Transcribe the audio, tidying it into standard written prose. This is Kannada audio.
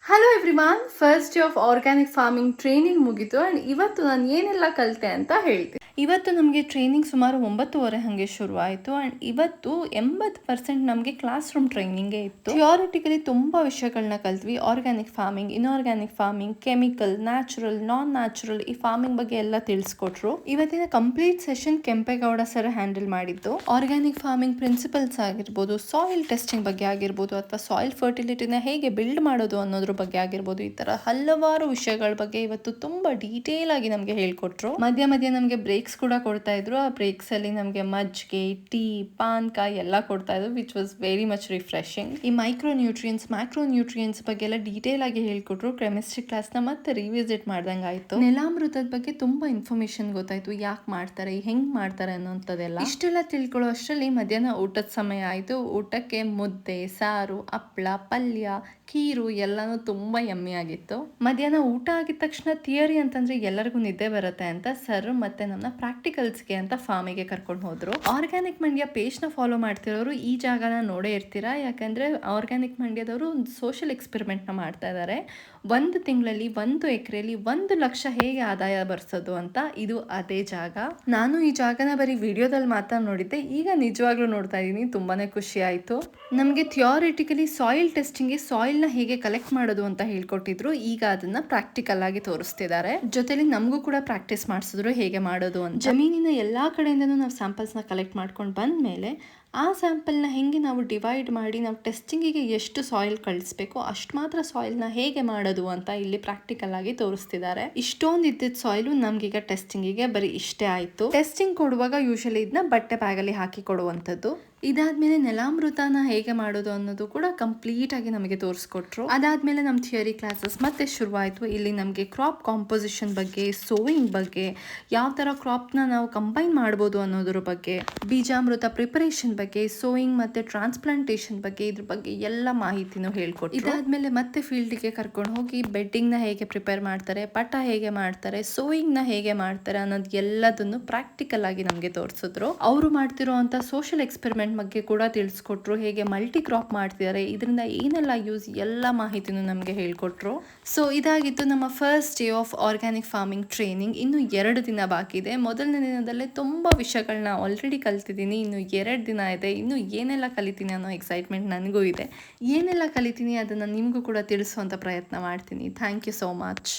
Hello everyone, first day of organic farming training ಮುಗೀತು ಆ್ಯಂಡ್ ಇವತ್ತು ನಾನು ಏನೆಲ್ಲ ಕಲಿತೆ ಅಂತ ಹೇಳ್ತೀನಿ. ಇವತ್ತು ನಮಗೆ ಟ್ರೈನಿಂಗ್ ಸುಮಾರು 9:30 ಹಾಗೆ ಶುರುವಾಯಿತು ಆ್ಯಂಡ್ ಇವತ್ತು 80% ನಮಗೆ ಕ್ಲಾಸ್ ರೂಮ್ ಟ್ರೈನಿಂಗೇ ಇತ್ತು. ಥಿಯಾರಿಟಿಕಲಿ ತುಂಬ ವಿಷಯಗಳನ್ನ ಕಲ್ತ್ವಿ. Organic farming, inorganic farming, chemical, natural, non natural, ಈ ಫಾರ್ಮಿಂಗ್ ಬಗ್ಗೆ ಎಲ್ಲ ತಿಳಿಸ್ಕೊಟ್ರು. ಇವತ್ತಿನ complete session Kempegowda sir handle ಮಾಡಿದ್ದು. ಆರ್ಗ್ಯಾನಿಕ್ ಫಾರ್ಮಿಂಗ್ ಪ್ರಿನ್ಸಿಪಲ್ಸ್ ಆಗಿರ್ಬೋದು, ಸಾಯಿಲ್ ಟೆಸ್ಟಿಂಗ್ ಬಗ್ಗೆ ಆಗಿರ್ಬೋದು, ಅಥವಾ ಸಾಯಿಲ್ ಫರ್ಟಿಲಿಟಿನ ಹೇಗೆ ಬಿಲ್ಡ್ ಮಾಡೋದು ಅನ್ನೋದ್ರ ಬಗ್ಗೆ ಆಗಿರ್ಬೋದು, ಈ ತರ ಹಲವಾರು ವಿಷಯಗಳ ಬಗ್ಗೆ ಇವತ್ತು ತುಂಬಾ ಡೀಟೇಲ್ ಆಗಿ ನಮಗೆ ಹೇಳ್ಕೊಟ್ರು. ಮಧ್ಯ ಮಧ್ಯ ನಮಗೆ ಬ್ರೇಕ್ಸ್ ಕೂಡ ಕೊಡ್ತಾ ಇದ್ರು. ಆ ಬ್ರೇಕ್ಸ್ ಅಲ್ಲಿ ನಮಗೆ ಮಜ್ಜಿಗೆ, ಟೀ, ಪಾನ್ಕ ಎಲ್ಲ ಕೊಡ್ತಾ ಇದ್ರು, which was very much refreshing. ಈ ಮೈಕ್ರೋ ನ್ಯೂಟ್ರಿಯನ್ಸ್, ಮ್ಯಾಕ್ರೋ ನ್ಯೂಟ್ರಿಯನ್ಸ್ ಬಗ್ಗೆ ಎಲ್ಲ ಡೀಟೇಲ್ ಆಗಿ ಹೇಳ್ಕೊಟ್ರು. ಕೆಮಿಸ್ಟ್ರಿ ಕ್ಲಾಸ್ ನ ಮತ್ತೆ ರಿವಿಸಿಟ್ ಮಾಡ್ದಂಗ ಆಯ್ತು. ನೆಲಾಮೃತದ ಬಗ್ಗೆ ತುಂಬಾ ಇನ್ಫಾರ್ಮೇಶನ್ ಗೊತ್ತಾಯ್ತು. ಯಾಕೆ ಮಾಡ್ತಾರೆ, ಹೆಂಗ್ ಮಾಡ್ತಾರೆ ಅನ್ನೋಂಥದ್ದೆಲ್ಲ. ಇಷ್ಟೆಲ್ಲ ತಿಳ್ಕೊಳ್ಳೋ ಅಷ್ಟರಲ್ಲಿ ಮಧ್ಯಾಹ್ನ ಊಟದ ಸಮಯ ಆಯ್ತು. ಊಟಕ್ಕೆ ಮುದ್ದೆ, ಸಾರು, ಹಪ್ಪಳ, ಪಲ್ಯ, ಖೀರು ಎಲ್ಲಾನು ತುಂಬಾ ಯಮ್ಮಿ ಆಗಿತ್ತು. ಮಧ್ಯಾಹ್ನ ಊಟ ಆಗಿದ ತಕ್ಷಣ ಥಿಯರಿ ಅಂತಂದ್ರೆ ಎಲ್ಲರಿಗೂ ನಿದ್ದೆ ಬರುತ್ತೆ ಅಂತ ಸರ್ ಮತ್ತೆ ನನ್ನ ಪ್ರಾಕ್ಟಿಕಲ್ಸ್ಗೆ ಅಂತ ಫಾರ್ಮಿಗೆ ಕರ್ಕೊಂಡು ಹೋದ್ರು. ಆರ್ಗ್ಯಾನಿಕ್ ಮಂಡ್ಯ ಪೇಜ್ ನ ಫಾಲೋ ಮಾಡ್ತಿರೋರು ಈ ಜಾಗನ ನೋಡೇ ಇರ್ತೀರಾ. ಯಾಕಂದ್ರೆ ಆರ್ಗ್ಯಾನಿಕ್ ಮಂಡ್ಯದವರು ಒಂದು ಸೋಷಿಯಲ್ ಎಕ್ಸ್ಪೆರಿಮೆಂಟ್ ನ ಮಾಡ್ತಾ ಇದ್ದಾರೆ. 1 ತಿಂಗಳಲ್ಲಿ 1 ಎಕರೆಯಲ್ಲಿ 1 ಲಕ್ಷ ಹೇಗೆ ಆದಾಯ ಬರ್ಸೋದು ಅಂತ. ಇದು ಅದೇ ಜಾಗ. ನಾನು ಈ ಜಾಗನ ಬರೀ ವಿಡಿಯೋದಲ್ಲಿ ಮಾತ್ರ ನೋಡಿದ್ದೆ, ಈಗ ನಿಜವಾಗ್ಲೂ ನೋಡ್ತಾ ಇದೀನಿ. ತುಂಬಾನೇ ಖುಷಿ ಆಯ್ತು. ನಮಗೆ ಥಿಯಾರಿಟಿಕಲಿ ಸಾಯಿಲ್ ಟೆಸ್ಟಿಂಗ್, ಸಾಯಿಲ್ ನ ಹೇಗೆ ಕಲೆಕ್ಟ್ ಮಾಡೋದು ಅಂತ ಹೇಳ್ಕೊಟ್ಟಿದ್ರು. ಈಗ ಅದನ್ನ ಪ್ರಾಕ್ಟಿಕಲ್ ಆಗಿ ತೋರಿಸ್ತಿದ್ದಾರೆ. ಜೊತೆಲಿ ನಮಗೂ ಕೂಡ ಪ್ರಾಕ್ಟೀಸ್ ಮಾಡಿಸಿದ್ರು ಹೇಗೆ ಮಾಡೋದು ಅಂತ. ಜಮೀನಿನ ಎಲ್ಲಾ ಕಡೆಯಿಂದನೂ ನಾವು ಸ್ಯಾಂಪಲ್ಸ್ ನ ಕಲೆಕ್ಟ್ ಮಾಡ್ಕೊಂಡು ಬಂದ್ಮೇಲೆ ಆ ಸ್ಯಾಂಪಲ್ನ ಹೆಂಗೆ ನಾವು ಡಿವೈಡ್ ಮಾಡಿ ನಾವು ಟೆಸ್ಟಿಂಗಿಗೆ ಎಷ್ಟು ಸಾಯಿಲ್ ಕಳಿಸ್ಬೇಕು ಅಷ್ಟು ಮಾತ್ರ ಸಾಯಿಲ್ನ ಹೇಗೆ ಮಾಡೋದು ಅಂತ ಇಲ್ಲಿ ಪ್ರಾಕ್ಟಿಕಲ್ ಆಗಿ ತೋರಿಸ್ತಿದ್ದಾರೆ. ಇಷ್ಟೊಂದು ಇದ್ದಿದ್ದ ಸಾಯಿಲು ನಮ್ಗೀಗ ಟೆಸ್ಟಿಂಗಿಗೆ ಬರೀ ಇಷ್ಟೇ ಆಯ್ತು. ಟೆಸ್ಟಿಂಗ್ ಕೊಡುವಾಗ ಯೂಶಲಿ ಇದನ್ನ ಬಟ್ಟೆ ಬ್ಯಾಗಲ್ಲಿ ಹಾಕಿ ಕೊಡುವಂಥದ್ದು. ಇದಾದ್ಮೇಲೆ ನೆಲಾಮೃತನ ಹೇಗೆ ಮಾಡೋದು ಅನ್ನೋದು ಕೂಡ ಕಂಪ್ಲೀಟ್ ಆಗಿ ನಮಗೆ ತೋರಿಸ್ಕೊಟ್ರು. ಅದಾದ್ಮೇಲೆ ನಮ್ಮ ಥಿಯರಿ ಕ್ಲಾಸಸ್ ಮತ್ತೆ ಶುರುವಾಯಿತು. ಇಲ್ಲಿ ನಮಗೆ ಕ್ರಾಪ್ ಕಾಂಪೋಸಿಷನ್ ಬಗ್ಗೆ, ಸೋವಿಂಗ್ ಬಗ್ಗೆ, ಯಾವ ತರ ಕ್ರಾಪ್ ನ ನಾವು ಕಂಬೈನ್ ಮಾಡ್ಬೋದು ಅನ್ನೋದ್ರ ಬಗ್ಗೆ, ಬೀಜಾಮೃತ ಪ್ರಿಪರೇಷನ್ ಬಗ್ಗೆ, ಸೋಯಿಂಗ್ ಮತ್ತೆ ಟ್ರಾನ್ಸ್ಪ್ಲಾಂಟೇಶನ್ ಬಗ್ಗೆ, ಇದ್ರ ಬಗ್ಗೆ ಎಲ್ಲ ಮಾಹಿತಿನೂ ಹೇಳ್ಕೊಟ್ರು. ಇದಾದ್ಮೇಲೆ ಮತ್ತೆ ಫೀಲ್ಡ್ಗೆ ಕರ್ಕೊಂಡು ಹೋಗಿ ಬೆಡ್ಡಿಂಗ್ ನ ಹೇಗೆ ಪ್ರಿಪೇರ್ ಮಾಡ್ತಾರೆ, ಪಟ ಹೇಗೆ ಮಾಡ್ತಾರೆ, ಸೋಯಿಂಗ್ ನ ಹೇಗೆ ಮಾಡ್ತಾರೆ ಅನ್ನೋದು ಎಲ್ಲದನ್ನು ಪ್ರಾಕ್ಟಿಕಲ್ ಆಗಿ ನಮಗೆ ತೋರಿಸಿದ್ರು. ಅವರು ಮಾಡ್ತಿರೋಂಥ ಸೋಷಿಯಲ್ ಎಕ್ಸ್ಪೆರಿಮೆಂಟ್ ಬಗ್ಗೆ ಕೂಡ ತಿಳಿಸ್ಕೊಟ್ರು. ಹೇಗೆ ಮಲ್ಟಿ ಕ್ರಾಪ್ ಮಾಡ್ತಿದ್ದಾರೆ, ಇದರಿಂದ ಏನೆಲ್ಲ ಯೂಸ್, ಎಲ್ಲ ಮಾಹಿತಿನೂ ನಮಗೆ ಹೇಳ್ಕೊಟ್ರು. ಸೊ ಇದಾಗಿತ್ತು ನಮ್ಮ first day of organic farming training. ಇನ್ನು 2 ದಿನ ಬಾಕಿ ಇದೆ. ಮೊದಲನೇ ದಿನದಲ್ಲೇ ತುಂಬಾ ವಿಷಯಗಳನ್ನ ಆಲ್ರೆಡಿ ಕಲ್ತಿದ್ದೀನಿ. ಇನ್ನು 2 ದಿನ ಇದೆ. ಇನ್ನು ಏನೆಲ್ಲ ಕಲಿತೀನಿ ಅನ್ನೋ ಎಕ್ಸೈಟ್ಮೆಂಟ್ ನನಗೂ ಇದೆ. ಏನೆಲ್ಲ ಕಲಿತೀನಿ ಅದನ್ನು ನಿಮಗೂ ಕೂಡ ತಿಳಿಸುವಂಥ ಪ್ರಯತ್ನ ಮಾಡ್ತೀನಿ. Thank you so much.